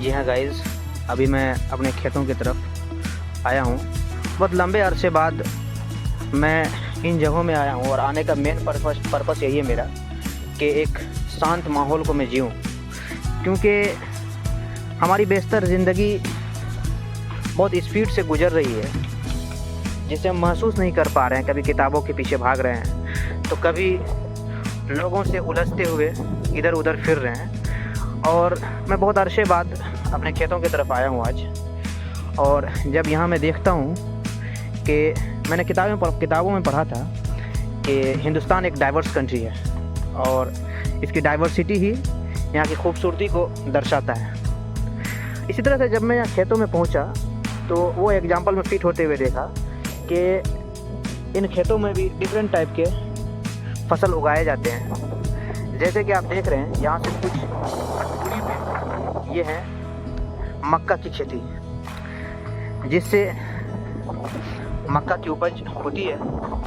जी हाँ गाइज़, अभी मैं अपने खेतों की तरफ आया हूँ। बहुत लंबे अरसे बाद मैं इन जगहों में आया हूँ और आने का मेन पर्पस यही है मेरा कि एक शांत माहौल को मैं जीऊँ, क्योंकि हमारी बेशतर ज़िंदगी बहुत स्पीड से गुज़र रही है जिसे हम महसूस नहीं कर पा रहे हैं। कभी किताबों के पीछे भाग रहे हैं तो कभी लोगों से उलझते हुए इधर उधर फिर रहे हैं। और मैं बहुत अरसे बाद अपने खेतों की तरफ आया हूँ आज। और जब यहाँ मैं देखता हूँ कि मैंने किताबों में पढ़ा था कि हिंदुस्तान एक डाइवर्स कंट्री है और इसकी डाइवर्सिटी ही यहाँ की खूबसूरती को दर्शाता है। इसी तरह से जब मैं यहाँ खेतों में पहुँचा तो वो एग्जाम्पल में फिट होते हुए देखा कि इन खेतों में भी डिफरेंट टाइप के फसल उगाए जाते हैं। जैसे कि आप देख रहे हैं यहाँ से कुछ दूरी पे ये है मक्का की खेती, जिससे मक्का की उपज होती है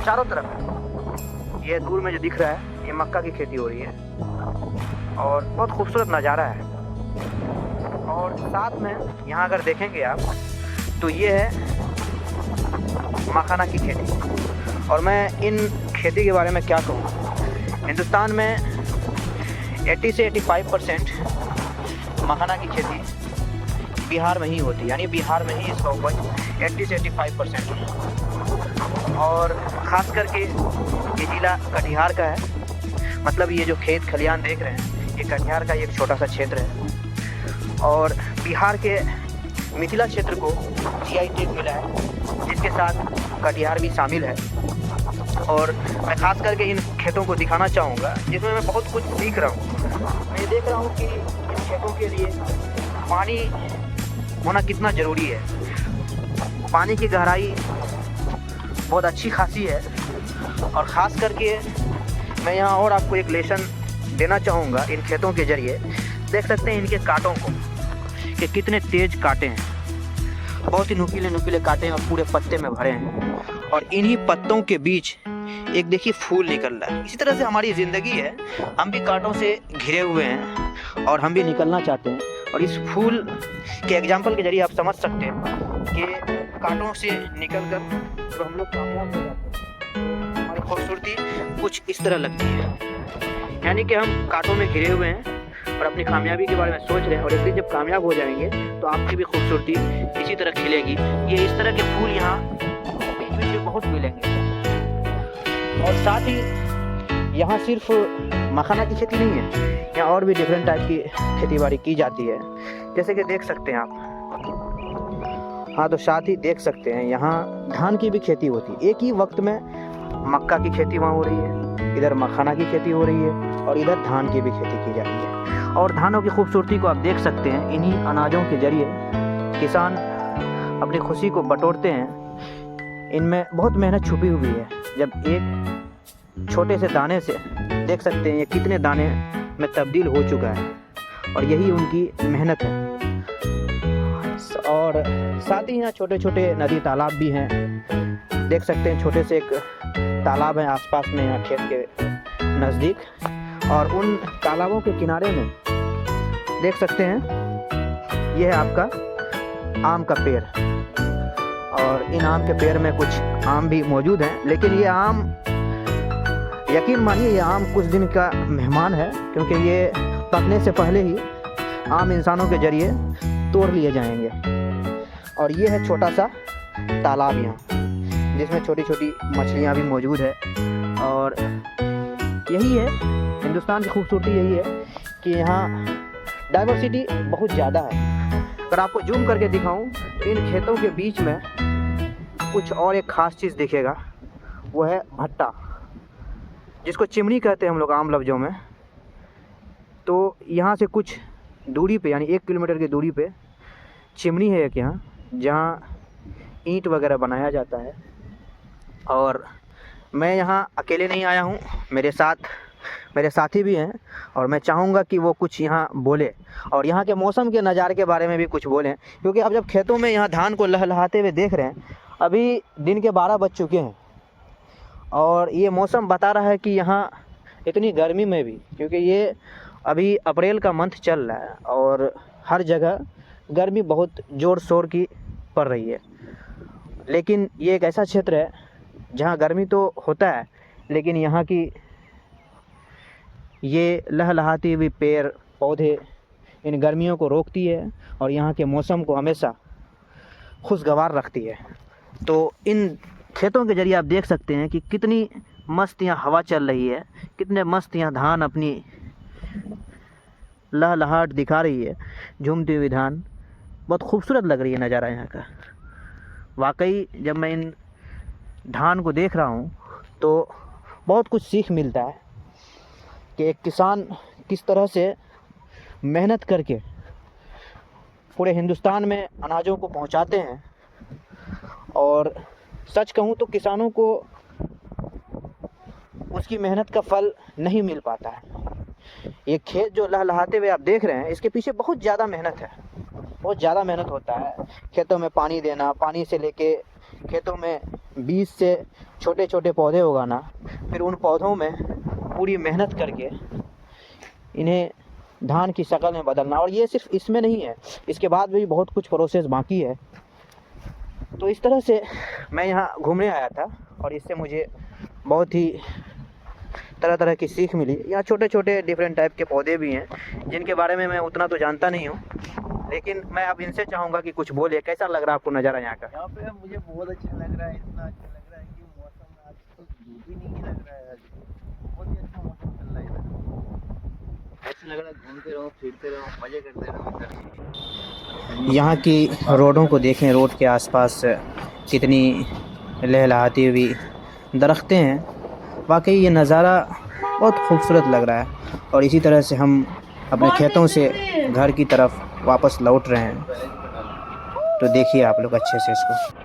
चारों तरफ। ये दूर में जो दिख रहा है ये मक्का की खेती हो रही है और बहुत खूबसूरत नज़ारा है। और साथ में यहाँ अगर देखेंगे आप तो ये है मखाना की खेती। और मैं इन खेती के बारे में क्या कहूँ, हिंदुस्तान में 80 से 85% मखाना की खेती बिहार में ही होती है, यानी बिहार में ही इसका उपज 80 से 85% है। और ख़ास करके ये ज़िला कटिहार का है, मतलब ये जो खेत खलियान देख रहे हैं ये कटिहार का एक छोटा सा क्षेत्र है। और बिहार के मिथिला क्षेत्र को GI टैग मिला है, जिसके साथ कटिहार भी शामिल है। और मैं ख़ास करके इन खेतों को दिखाना चाहूँगा जिसमें मैं बहुत कुछ सीख रहा हूँ। मैं देख रहा हूँ कि इन खेतों के लिए पानी होना कितना ज़रूरी है। पानी की गहराई बहुत अच्छी खासी है। और ख़ास करके मैं यहाँ और आपको एक लेसन देना चाहूँगा इन खेतों के ज़रिए। देख सकते हैं इनके कांटों को कि कितने तेज़ कांटे हैं, बहुत ही नुकीले कांटे हैं और पूरे पत्ते में भरे हैं। और इन्हीं पत्तों के बीच एक देखिए फूल निकल रहा है। इसी तरह से हमारी ज़िंदगी है, हम भी कांटों से घिरे हुए हैं और हम भी निकलना चाहते हैं। और इस फूल के एग्जाम्पल के जरिए आप समझ सकते हैं कि कांटों से निकलकर तो हम लोग कामयाब हो जाते हैं। हमारी खूबसूरती कुछ इस तरह लगती है, यानी कि हम कांटों में घिरे हुए हैं और अपनी कामयाबी के बारे में सोच रहे हैं। और एक दिन जब कामयाब हो जाएंगे तो आपकी भी खूबसूरती इसी तरह खिलेगी। ये इस तरह के फूल यहाँ बीच में बहुत मिलेंगे। और साथ ही यहाँ सिर्फ मखाना की खेती नहीं है, यहाँ और भी डिफरेंट टाइप की खेती बाड़ी की जाती है, जैसे कि देख सकते हैं आप। हाँ, तो साथ ही देख सकते हैं यहाँ धान की भी खेती होती है। एक ही वक्त में मक्का की खेती वहाँ हो रही है, इधर मखाना की खेती हो रही है और इधर धान की भी खेती की जा रही है। और धानों की खूबसूरती को आप देख सकते हैं। इन्हीं अनाजों के जरिए किसान अपनी खुशी को बटोरते हैं। इनमें बहुत मेहनत छुपी हुई है। जब एक छोटे से दाने से देख सकते हैं ये कितने दाने में तब्दील हो चुका है, और यही उनकी मेहनत है। और साथ ही यहाँ छोटे छोटे नदी तालाब भी हैं। देख सकते हैं छोटे से एक तालाब है आसपास में यहाँ खेत के नज़दीक। और उन तालाबों के किनारे में देख सकते हैं ये है आपका आम का पेड़। और इन आम के पेड़ में कुछ आम भी मौजूद हैं, लेकिन ये आम, यकीन मानिए ये आम कुछ दिन का मेहमान है, क्योंकि ये पकने से पहले ही आम इंसानों के जरिए तोड़ लिए जाएंगे। और ये है छोटा सा तालाब यहाँ, जिसमें छोटी छोटी मछलियाँ भी मौजूद है। और यही है हिंदुस्तान की खूबसूरती, यही है कि यहाँ डाइवर्सिटी बहुत ज़्यादा है। अगर आपको जूम करके दिखाऊं तो इन खेतों के बीच में कुछ और एक ख़ास चीज़ दिखेगा, वो है भट्टा, जिसको चिमनी कहते हैं हम लोग आम लफ्ज़ों में। तो यहाँ से कुछ दूरी पे, यानी 1 किलोमीटर की दूरी पे चिमनी है एक यहाँ, जहाँ ईंट वगैरह बनाया जाता है। और मैं यहाँ अकेले नहीं आया हूँ, मेरे साथ मेरे साथी भी हैं और मैं चाहूँगा कि वो कुछ यहाँ बोले और यहाँ के मौसम के नज़ारे के बारे में भी कुछ बोलें। क्योंकि अब जब खेतों में यहाँ धान को लहलहाते हुए देख रहे हैं, अभी दिन के 12 बज चुके हैं और ये मौसम बता रहा है कि यहाँ इतनी गर्मी में भी, क्योंकि ये अभी अप्रैल का मंथ चल रहा है और हर जगह गर्मी बहुत ज़ोर शोर की पड़ रही है। लेकिन ये एक ऐसा क्षेत्र है जहाँ गर्मी तो होता है, लेकिन यहाँ की ये लहलहाती हुई पेड़ पौधे इन गर्मियों को रोकती है और यहाँ के मौसम को हमेशा खुशगवार रखती है। तो इन खेतों के ज़रिए आप देख सकते हैं कि कितनी मस्त यहाँ हवा चल रही है, कितने मस्त यहाँ धान अपनी लहलहाट दिखा रही है, झूमती हुई धान। बहुत खूबसूरत लग रही है नज़ारा यहाँ का। वाकई जब मैं इन धान को देख रहा हूँ तो बहुत कुछ सीख मिलता है कि एक किसान किस तरह से मेहनत करके पूरे हिंदुस्तान में अनाजों को पहुँचाते हैं। और सच कहूँ तो किसानों को उसकी मेहनत का फल नहीं मिल पाता है। ये खेत जो लहलहाते हुए आप देख रहे हैं, इसके पीछे बहुत ज़्यादा मेहनत है, बहुत ज़्यादा मेहनत होता है। खेतों में पानी देना, पानी से लेके खेतों में बीज से छोटे छोटे पौधे उगाना, फिर उन पौधों में पूरी मेहनत करके इन्हें धान की शक्ल में बदलना। और ये सिर्फ इसमें नहीं है, इसके बाद भी बहुत कुछ प्रोसेस बाकी है। तो इस तरह से मैं यहाँ घूमने आया था और इससे मुझे बहुत ही तरह तरह की सीख मिली। यहाँ छोटे छोटे डिफरेंट टाइप के पौधे भी हैं जिनके बारे में मैं उतना तो जानता नहीं हूँ, लेकिन मैं अब इनसे चाहूँगा कि कुछ बोले। कैसा लग रहा है आपको नज़ारा यहाँ का? यहाँ पे मुझे बहुत अच्छा लग रहा है, इतना अच्छा लग रहा है कि मौसम आज तो धूप ही नहीं लग रहा है। आज बहुत ही अच्छा मौसम चल रहा है इधर, ऐसा लग रहा है घूमते रहो, फिरते रहो, मज़े करते रहो इधर। यहाँ की रोडों को देखें, रोड के आसपास कितनी लहलहाती हुई दरख्तें हैं। वाकई ये नज़ारा बहुत खूबसूरत लग रहा है। और इसी तरह से हम अपने खेतों से घर की तरफ वापस लौट रहे हैं। तो देखिए आप लोग अच्छे से इसको।